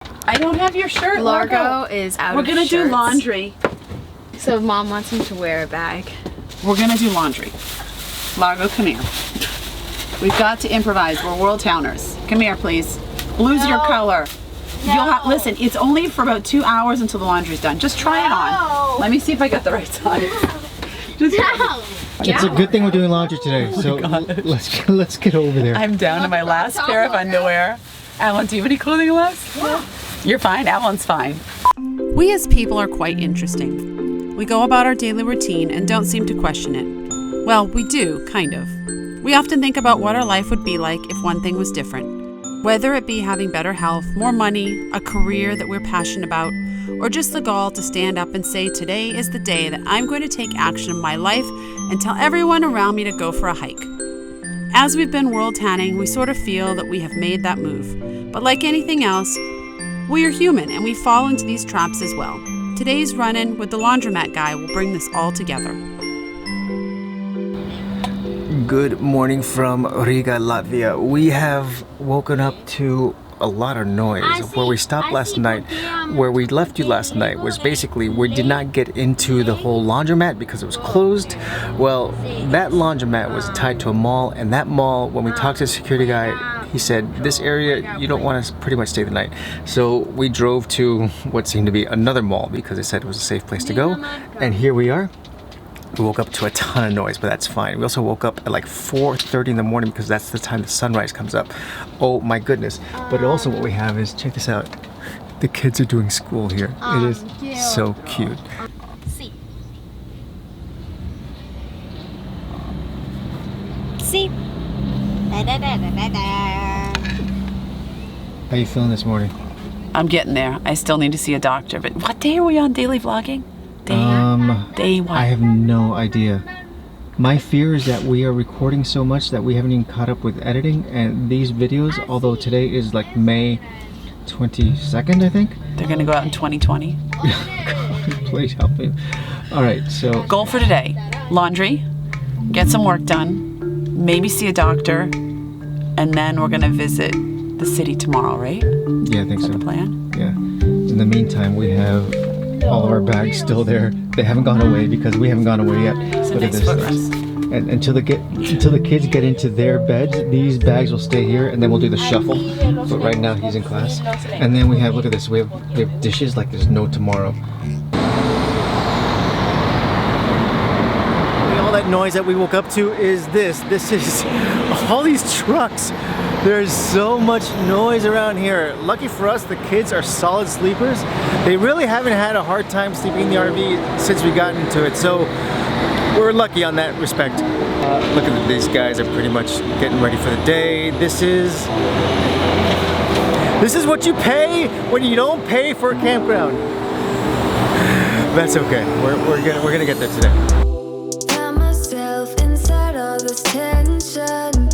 I don't have your shirt, Largo is out We're of gonna do shirts. laundry. So mom wants him to wear a bag. We're gonna do laundry. Largo, come here. We've got to improvise. We're WorldTowners. Come here, please. Blue's your color. No. You'll have, listen, it's only for about 2 hours until the laundry's done. Just try it on. Let me see if I got the right size. It's a good thing we're doing laundry today, so let's get over there. I'm down to my last pair of underwear. Alan, do you have any clothing left? Yeah. You're fine. Alan's fine. We as people are quite interesting. We go about our daily routine and don't seem to question it. Well, we do, kind of. We often think about what our life would be like if one thing was different. Whether it be having better health, more money, a career that we're passionate about, or just the gall to stand up and say, today is the day that I'm going to take action in my life and tell everyone around me to go for a hike. As we've been WorldTowning, we sort of feel that we have made that move. But like anything else, we are human and we fall into these traps as well. Today's run-in with the laundromat guy will bring this all together. Good morning from Riga, Latvia. We have woken up to a lot of noise. Where we stopped last night, where we left you last night, was basically we did not get into the whole laundromat because it was closed. Well, that laundromat was tied to a mall, and that mall, when we talked to the security guy, he said, this area, you don't want to pretty much stay the night. So we drove to what seemed to be another mall because they said it was a safe place to go. And here we are. We woke up to a ton of noise, but that's fine. We also woke up at like 4:30 in the morning because that's the time the sunrise comes up. Oh my goodness. But also what we have is, check this out. The kids are doing school here. It is so cute. See. See. Da, da, da, da, da, da. How you feeling this morning? I'm getting there. I still need to see a doctor, but what day are we on daily vlogging? Day what? I have no idea. My fear is that we are recording so much that we haven't even caught up with editing, and these videos, although today is like May 22nd, I think. They're gonna go out in 2020. Please help me. All right, so Goal for today: laundry, get some work done, maybe see a doctor, and then we're gonna visit the city tomorrow, right? yeah, I think Is so. that the plan? Yeah. In the meantime, we have all of our bags still there. They haven't gone away because we haven't gone away yet. It's a Look at nice this. footrest. And until the kids get into their beds, these bags will stay here, and then we'll do the shuffle. But right now he's in class. And then we have, look at this, we have dishes like there's no tomorrow. All that noise that we woke up to is this. This is all these trucks. There's so much noise around here. Lucky for us, the kids are solid sleepers. They really haven't had a hard time sleeping in the RV since we got into it. So we're lucky on that respect. Look at these guys are pretty much getting ready for the day. This is what you pay when you don't pay for a campground. That's okay. We're gonna get there today. Found myself inside all this tension,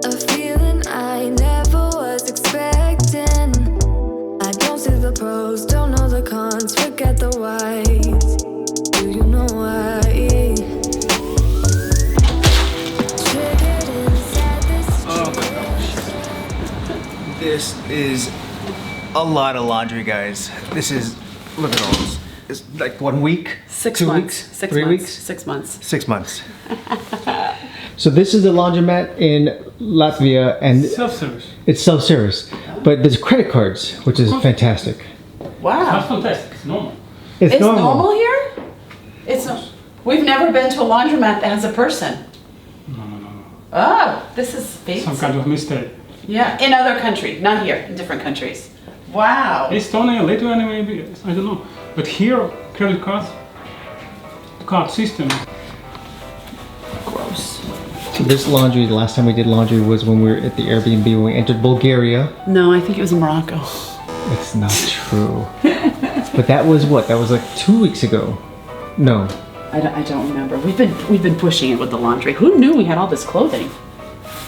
a feeling I never was expecting. I don't see the pros, don't know the cons, forget the whys. Do you know why? This is a lot of laundry, guys. This is, look at all this. It's like 1 week? 6 2 months. weeks? 6 3 months. weeks? 6 months. 6 months. So this is the laundromat in Latvia, and Self-service. it's self-service. But there's credit cards, which is fantastic. Wow. That's fantastic. It's normal. It's normal here? It's no, we've never been to a laundromat that has a person. No. Oh, this is fancy. Some kind of mistake. Yeah, in other countries, not here, in different countries. Wow. Estonia, Lithuania, maybe. I don't know. But here, credit cards, card system. Gross. So this laundry, the last time we did laundry was when we were at the Airbnb when we entered Bulgaria. No, I think it was in Morocco. It's not true. But that was what? That was like 2 weeks ago. No. I don't remember. We've been pushing it with the laundry. Who knew we had all this clothing?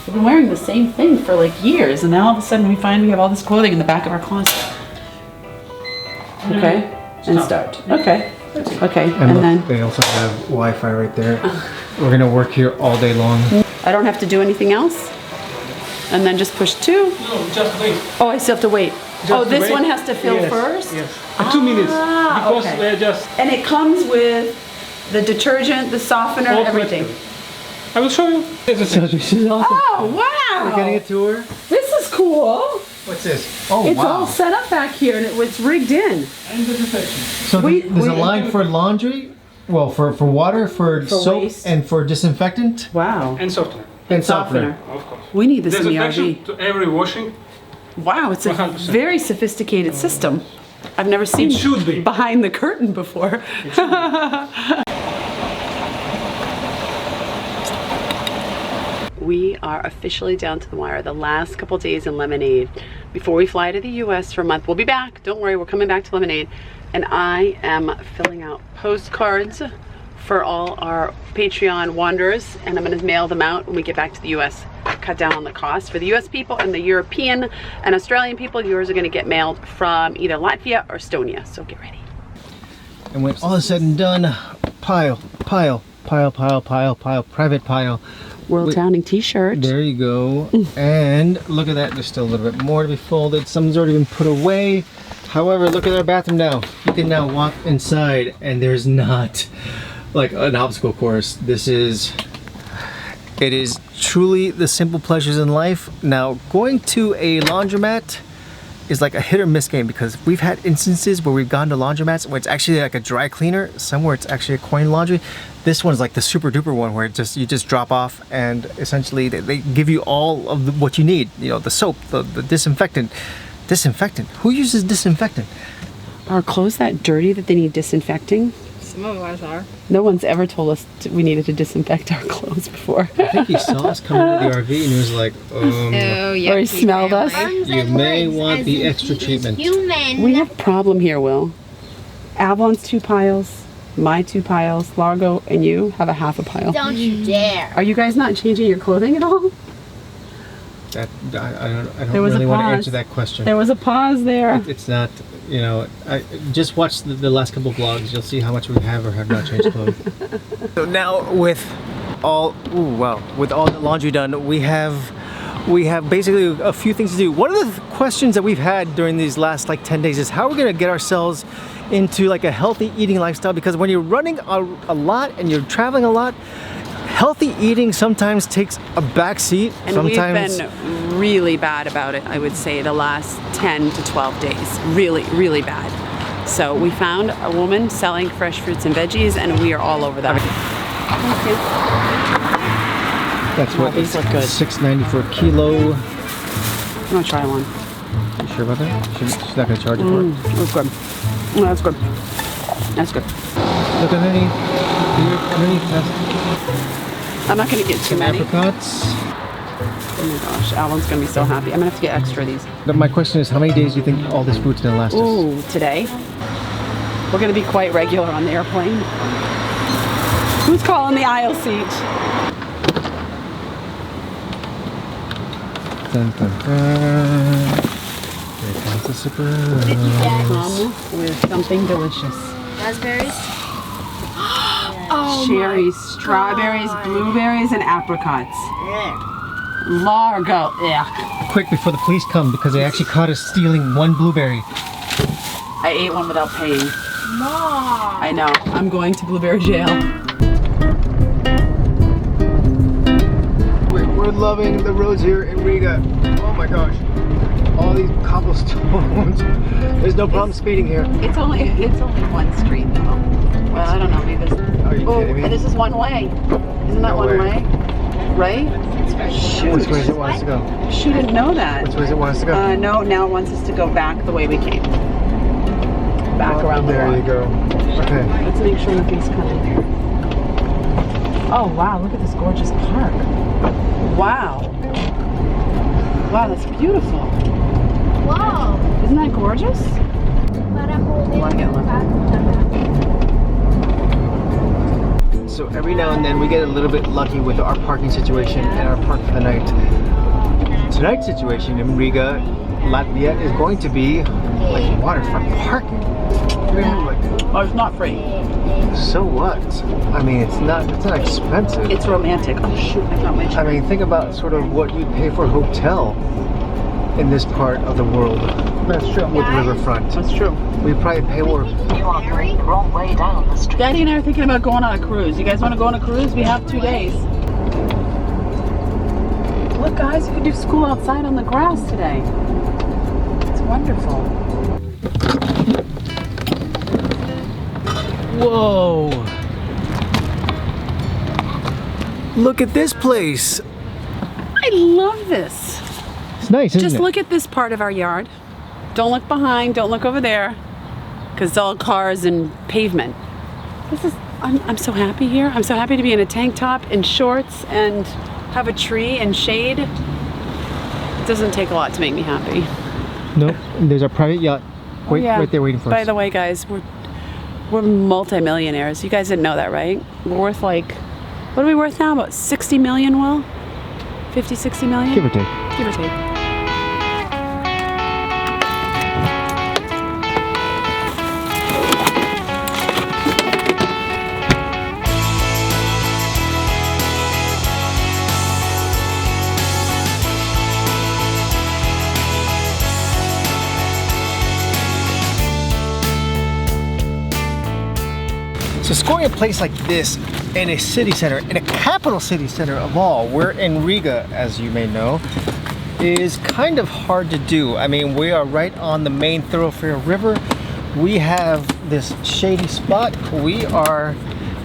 We've been wearing the same thing for like years, and now all of a sudden we find we have all this clothing in the back of our closet. Okay, and start. Okay, okay, and look, then they also have Wi-Fi right there. We're gonna work here all day long. I don't have to do anything else, and then just push 2. No, just wait. Oh, I still have to wait. Oh, Just this wait. one has to fill Yes, first? Yes. 2 minutes. Because okay. we're just And it comes with the detergent, the softener, all everything. practical. I will show you. This is it. This is awesome. Oh, wow! We're getting a tour. This is cool. What's this? Oh, It's wow. all set up back here and it's rigged in. And the disinfection. So We- there's a line for laundry, well, for water, for soap, waste. and for disinfectant Wow. And softener. and Softener. Of course. We need this in the Disinfection RV. to every washing. Wow, it's a 100%. very sophisticated system. I've never seen should be. behind the curtain before. We are officially down to the wire. The last couple days in Lemonade before we fly to the US for a month. We'll be back. Don't worry, we're coming back to Lemonade. And I am filling out postcards for all our Patreon wanderers, and I'm gonna mail them out when we get back to the US. Cut down on the cost for the US people, and the European and Australian people, yours are gonna get mailed from either Latvia or Estonia, so get ready. And when all is said and done, pile, pile, pile, pile, pile, pile, private pile. WorldTowning t-shirt. There you go. And look at that, there's still a little bit more to be folded. Some's already been put away. However, look at our bathroom now. You can now walk inside and there's not like an obstacle course. It is truly the simple pleasures in life. Now, going to a laundromat is like a hit or miss game, because we've had instances where we've gone to laundromats where it's actually like a dry cleaner, somewhere it's actually a coin laundry. This one's like the super duper one where you just drop off and essentially they give you all of what you need. You know, the soap, the disinfectant. Disinfectant? Who uses disinfectant? Are clothes that dirty that they need disinfecting? Some of ours are. No one's ever told us we needed to disinfect our clothes before. I think he saw us coming into the RV and he was like, Oh, yeah. Or he smelled us. you may want the extra treatment. Human. We have a problem here, Will. Avalon's 2 piles, my 2 piles, Largo and you have a half a pile. Don't you dare. Are you guys not changing your clothing at all? I don't There was a really want to pause. answer that question. There was a pause there. It's not, you know, I just watch the last couple vlogs. You'll see how much we have or have not changed clothes. So now with all the laundry done, we have basically a few things to do. One of the questions that we've had during these last like 10 days is how we're gonna get ourselves into like a healthy eating lifestyle, because when you're running a lot and you're traveling a lot, healthy eating sometimes takes a back seat. And Sometimes we've been really bad about it, I would say, the last 10 to 12 days. Really, really bad. So we found a woman selling fresh fruits and veggies, and we are all over that. Thank you. that's what these look good. $6.90 for a kilo. I'm gonna try one. You sure about that? She's not gonna charge you for it. That's good. Oh, that's good. That's good. Look underneath that's I'm not gonna get too many. apricots. Oh my gosh, Alan's gonna be so happy. I'm gonna have to get extra of these. But my question is, how many days do you think all this food's gonna last us? Ooh, today. We're gonna be quite regular on the airplane. Who's calling the aisle seat? Dun, dun, dun. Here comes the surprise. Come with something delicious. Raspberries? Cherries, strawberries, blueberries, and apricots. Largo. Yeah. Quick before the police come, because they actually caught us stealing one blueberry. I ate one without paying. Mom. I know. I'm going to blueberry jail. We're loving the roads here in Riga. Oh my gosh. All these cobblestones. There's no problem speeding here. It's only one street though. Well, I don't know. Maybe this. Are you kidding me? And this is one way. Isn't that No one way. way? Right? Which way does it want us to go? She didn't know that. Which way does it want us to go? No, now it wants us to go back the way we came. Back around the There block. you go. Okay. Let's make sure nothing's coming here. Oh wow, look at this gorgeous park. Wow. Wow, that's beautiful. Whoa. Isn't that gorgeous? Wanna get So every now and then we get a little bit lucky with our parking situation and our park for the night. Tonight's situation in Riga, Latvia, is going to be like waterfront parking. We're gonna have like, Oh, it's not free. so what? I mean, it's not expensive. It's romantic. Oh shoot, I got my I mean, think about sort of what you'd pay for a hotel. in this part of the world. That's true. With riverfront. That's true. We probably pay more. You are going the wrong way down the street. Daddy and I are thinking about going on a cruise. You guys want to go on a cruise? We have 2 days. Look, guys, you can do school outside on the grass today. It's wonderful. Whoa! Look at this place. I love this. It's nice, isn't it? Just look at this part of our yard. Don't look behind, don't look over there, because it's all cars and pavement. This is, I'm so happy here. I'm so happy to be in a tank top and shorts and have a tree and shade. It doesn't take a lot to make me happy. Nope. There's our private yacht. Wait, Yeah. right there waiting for us. By the way, guys, we're multi-millionaires. You guys didn't know that, right? We're worth like, what are we worth now? About 60 million, Will? 50, 60 million? Give or take. Give or take. So scoring a place like this in a city center, in a capital city center of all, we're in Riga, as you may know, is kind of hard to do. I mean, we are right on the main thoroughfare river. We have this shady spot. We are,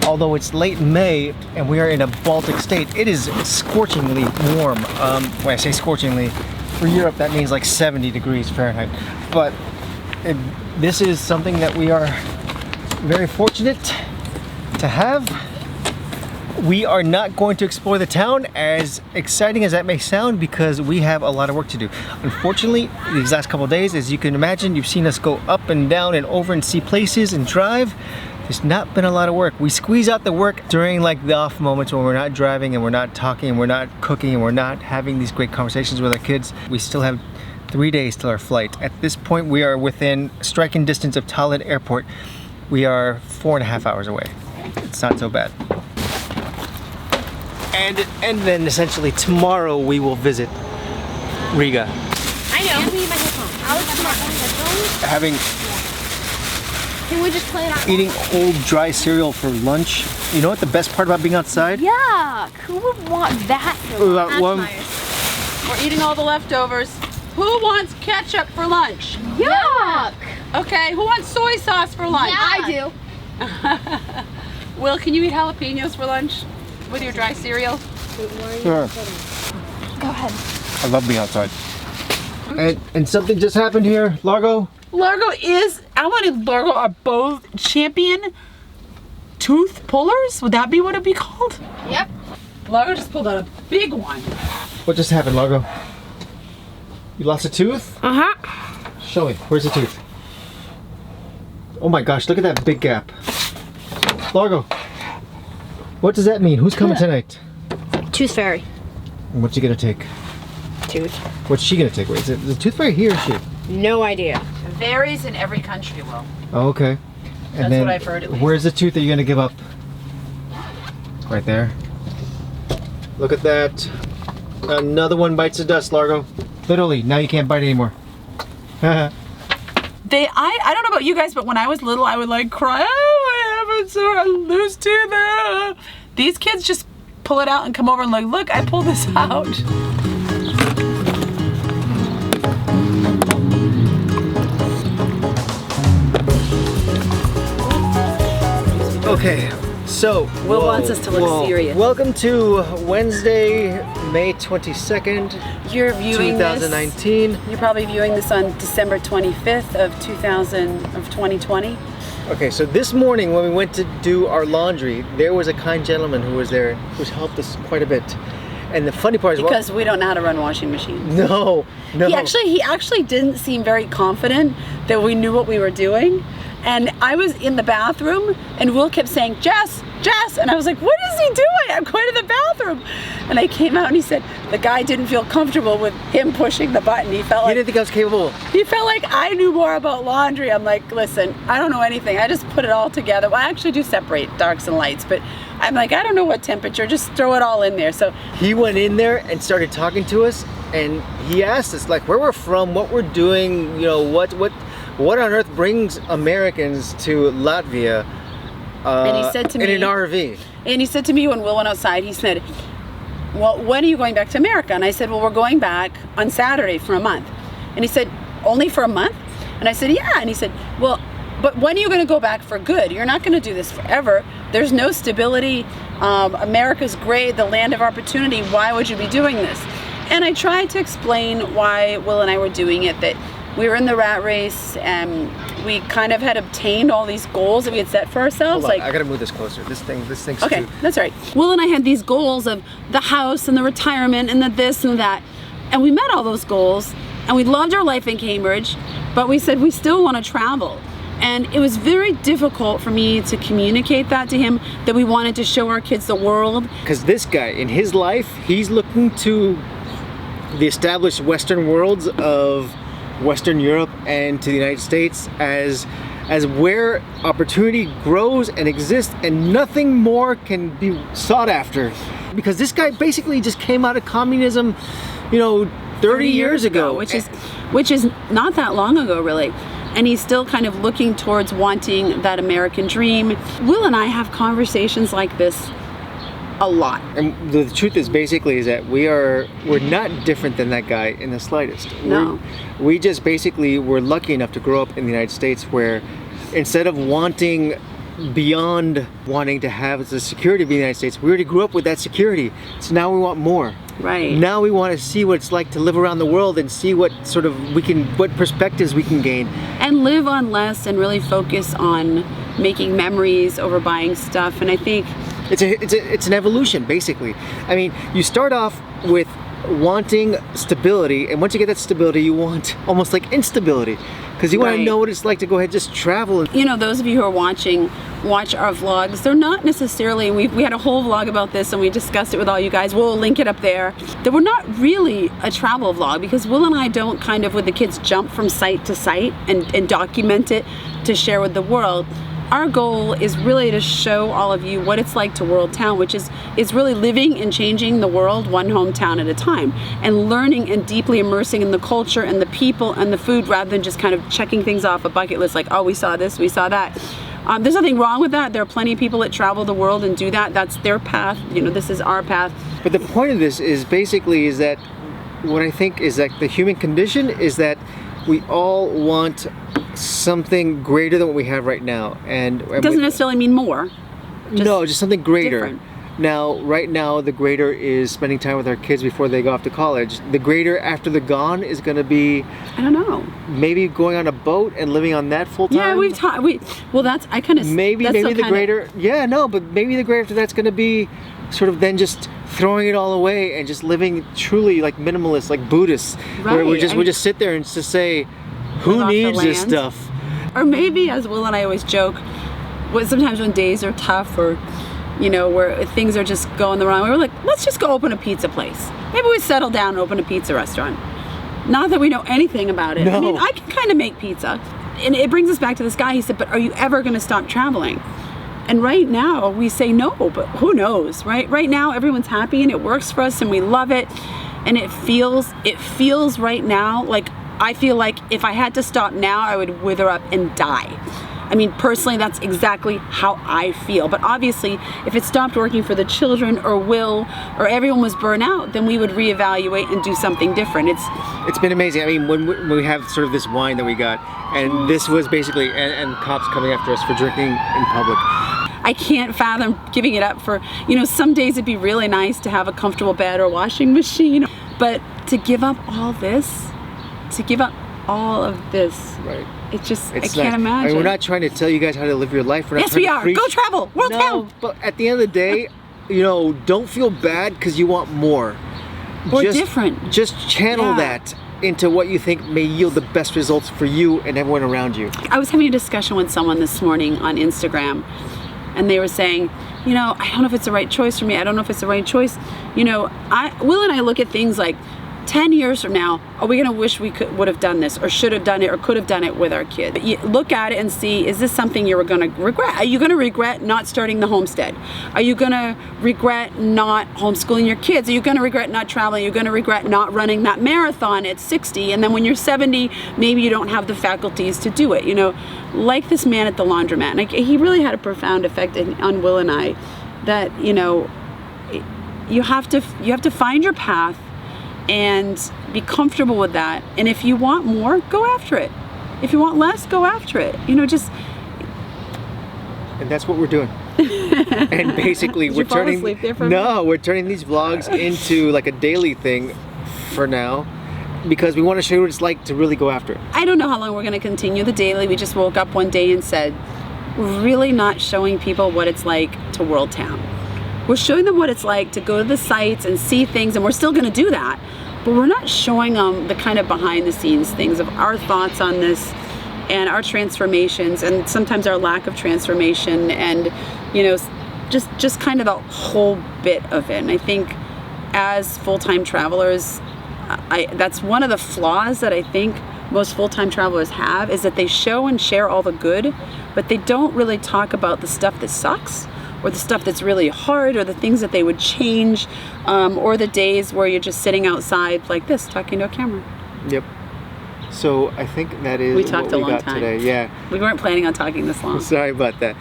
although it's late May and we are in a Baltic state, it is scorchingly warm. When I say scorchingly, for Europe that means like 70 degrees Fahrenheit. But this is something that we are very fortunate to have. We are not going to explore the town, as exciting as that may sound, because we have a lot of work to do. Unfortunately, these last couple of days, as you can imagine, you've seen us go up and down and over and see places and drive. There's not been a lot of work. We squeeze out the work during like the off moments when we're not driving and we're not talking and we're not cooking and we're not having these great conversations with our kids. We still have 3 days till our flight. At this point, we are within striking distance of Tallinn Airport. We are 4.5 hours away. It's not so bad. And then essentially tomorrow we will visit Riga. I know. Give me my headphones. I'll let you my headphones. Can we just play it on? Eating old dry cereal for lunch. You know what the best part about being outside? Yuck! Who would want that? We're eating all the leftovers. Who wants ketchup for lunch? Yuck! Okay, who wants soy sauce for lunch? I do. Will, can you eat jalapenos for lunch with your dry cereal? Sure. Go ahead. I love being outside. And something just happened here, Largo. Largo is, Alan and Largo are both champion tooth pullers. Would that be what it'd be called? Yep. Largo just pulled out a big one. What just happened, Largo? You lost a tooth? Uh-huh. Show me. Where's the tooth? Oh my gosh, look at that big gap. Largo, what does that mean? Who's coming tonight? Tooth fairy. And what's she gonna take? Tooth. What's she gonna take? Wait, is it the tooth fairy here or she? No idea. Varies in every country, Will. Oh, okay. And That's then, what I've heard at least. where's the tooth that you're gonna give up? Right there. Look at that. Another one bites the dust, Largo. Literally, now you can't bite anymore. I don't know about you guys, but when I was little, I would like cry, oh, I have a sore loose tooth. These kids just pull it out and come over and like, look, I pulled this out. Okay, so Will wants us to look serious. Welcome to Wednesday, May 22nd, You're viewing 2019. this. You're probably viewing this on December 25th of 2020. Okay, so this morning when we went to do our laundry, there was a kind gentleman who was there who's helped us quite a bit. And the funny part is Because we don't know how to run washing machines. no. He actually didn't seem very confident that we knew what we were doing. And I was in the bathroom and Will kept saying, Jess, Jess. And I was like, what is he doing? I'm going to the bathroom. And I came out and he said, the guy didn't feel comfortable with him pushing the button. He felt like, You didn't think I was capable? he felt like I knew more about laundry. I'm like, listen, I don't know anything. I just put it all together. Well, I actually do separate darks and lights, but I'm like, I don't know what temperature, just throw it all in there. So He went in there and started talking to us, and he asked us like where we're from, what we're doing, you know, what on earth brings Americans to Latvia and he said to me, in an RV. And he said to me when Will went outside, he said, well, when are you going back to America? And I said, well, we're going back on Saturday for a month. And he said, only for a month? And I said, yeah. And he said, well, but when are you going to go back for good? You're not going to do this forever. There's no stability. America's great, the land of opportunity. Why would you be doing this? And I tried to explain why Will and I were doing it, that we were in the rat race and we kind of had obtained all these goals that we had set for ourselves. Hold on, I gotta move this closer. This thing's Okay, too... that's all right. Will and I had these goals of the house and the retirement and the this and that. And we met all those goals and we loved our life in Cambridge, but we said we still want to travel. And it was very difficult for me to communicate that to him, that we wanted to show our kids the world. Because this guy, in his life, he's looking to the established Western worlds of Western Europe and to the United States as where opportunity grows and exists, and nothing more can be sought after. Because this guy basically just came out of communism, you know, 30 years ago. Which is not that long ago, really. And he's still kind of looking towards wanting that American dream. Will and I have conversations like this a lot. And the truth is basically is that we're not different than that guy in the slightest. No. We just basically were lucky enough to grow up in the United States, where instead of wanting beyond wanting to have the security of the United States, we already grew up with that security. So now we want more. Right. Now we want to see what it's like to live around the world and see what sort of what perspectives we can gain. And live on less and really focus on making memories over buying stuff. And I think it's an evolution, basically. I mean, you start off with wanting stability, and once you get that stability, you want almost like instability, because you want to know what it's like to go ahead and just travel. You know, those of you who are watch our vlogs, they're not necessarily, we had a whole vlog about this and we discussed it with all you guys. We'll link it up there. They were not really a travel vlog, because Will and I don't kind of, with the kids, jump from site to site and document it to share with the world. Our goal is really to show all of you what it's like to World Town, which is really living and changing the world one hometown at a time, and learning and deeply immersing in the culture and the people and the food, rather than just kind of checking things off a bucket list like, oh, we saw this, we saw that. There's nothing wrong with that. There are plenty of people that travel the world and do that. That's their path. You know, this is our path. But the point of this is basically is that what I think is that the human condition is that we all want something greater than what we have right now, and it doesn't necessarily mean more. Just something greater. Different. Now, right now, the greater is spending time with our kids before they go off to college. The greater after they're gone is going to be, I don't know, maybe going on a boat and living on that full time. Yeah, we've taught. Well, that's I kind of maybe the greater. Yeah, no, but maybe the greater after that's going to be sort of then just throwing it all away and just living truly like minimalist, like Buddhists, where we just sit there and just say, who needs this stuff? Or maybe, as Will and I always joke, sometimes when days are tough, or you know, where things are just going the wrong way, we're like, let's just go open a pizza place. Maybe we settle down and open a pizza restaurant. Not that we know anything about it. No. I mean, I can kind of make pizza. And it brings us back to this guy. He said, but are you ever going to stop traveling? And right now we say no, but who knows, right? Right now everyone's happy and it works for us and we love it. And it feels right now like, I feel like if I had to stop now, I would wither up and die. I mean, personally, that's exactly how I feel. But obviously, if it stopped working for the children or Will or everyone was burnt out, then we would reevaluate and do something different. It's been amazing. I mean, when we have sort of this wine that we got, and this was basically, and cops coming after us for drinking in public. I can't fathom giving it up for, you know, some days it'd be really nice to have a comfortable bed or washing machine, but to give up all this, right? I can't imagine. I mean, we're not trying to tell you guys how to live your life. Yes, we are. Go travel. World Town. But at the end of the day, you know, don't feel bad because you want more. Or different. Just channel that into what you think may yield the best results for you and everyone around you. I was having a discussion with someone this morning on Instagram, and they were saying, you know, I don't know if it's the right choice for me. I don't know if it's the right choice. You know, Will and I look at things like 10 years from now, are we going to wish we would have done this or should have done it or could have done it with our kids? You look at it and see, is this something you were going to regret? Are you going to regret not starting the homestead? Are you going to regret not homeschooling your kids? Are you going to regret not traveling? Are you going to regret not running that marathon at 60? And then when you're 70, maybe you don't have the faculties to do it. You know, like this man at the laundromat. Like, he really had a profound effect on Will and I, that, you know, you have to find your path and be comfortable with that. And if you want more, go after it. If you want less, go after it. You know, just. And that's what we're doing. And basically, we're turning. We're turning these vlogs into like a daily thing for now, because we want to show you what it's like to really go after it. I don't know how long we're going to continue the daily. We just woke up one day and said, we're really not showing people what it's like to WorldTown. We're showing them what it's like to go to the sites and see things, and we're still going to do that, but we're not showing them the kind of behind the scenes things of our thoughts on this and our transformations, and sometimes our lack of transformation, and, you know, just kind of the whole bit of it. And I think as full-time travelers, that's one of the flaws that I think most full-time travelers have, is that they show and share all the good, but they don't really talk about the stuff that sucks, or the stuff that's really hard, or the things that they would change, or the days where you're just sitting outside like this, talking to a camera. Yep. So I think that is we talked what we a long got time today. Yeah. We weren't planning on talking this long. Sorry about that.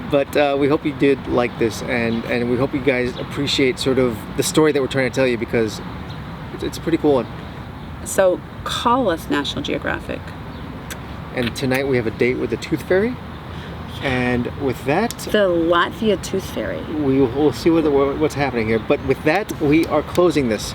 But we hope you did like this, and we hope you guys appreciate sort of the story that we're trying to tell you, because it's a pretty cool one. So call us National Geographic. And tonight we have a date with the Tooth Fairy. And with that, the Latvia Tooth Fairy. We'll see what's happening here. But with that, we are closing this.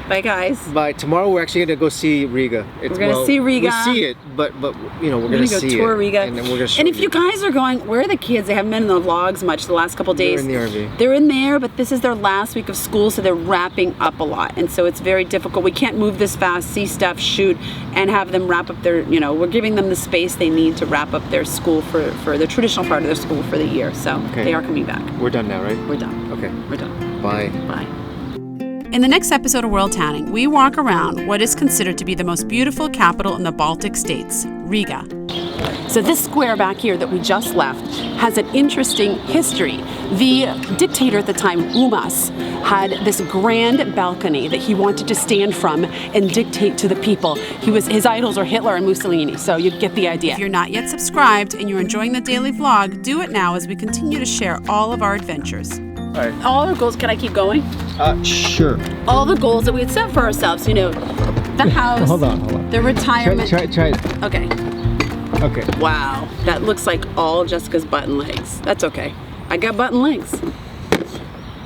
Bye, guys. By tomorrow, we're actually going to go see Riga. We're going to see Riga. We see it, but you know, we're going to see it. Go tour Riga. And then we're going to show And if you guys are going, where are the kids? They haven't been in the vlogs much the last couple days. They're in the RV. They're in there, but this is their last week of school, so they're wrapping up a lot. And so it's very difficult. We can't move this fast, see stuff, shoot, and have them wrap up their, you know, we're giving them the space they need to wrap up their school for the traditional part of their school for the year. So They are coming back. We're done now, right? We're done. Okay. We're done. Bye. Bye. In the next episode of WorldTowning, we walk around what is considered to be the most beautiful capital in the Baltic states, Riga. So this square back here that we just left has an interesting history. The dictator at the time, Umas, had this grand balcony that he wanted to stand from and dictate to the people. His idols are Hitler and Mussolini, so you get the idea. If you're not yet subscribed and you're enjoying the daily vlog, do it now as we continue to share all of our adventures. All right. All our goals, can I keep going? Sure. All the goals that we had set for ourselves, you know, the house, Hold on. the retirement. Try. Okay. Okay. Wow, that looks like all Jessica's button legs. That's okay. I got button legs.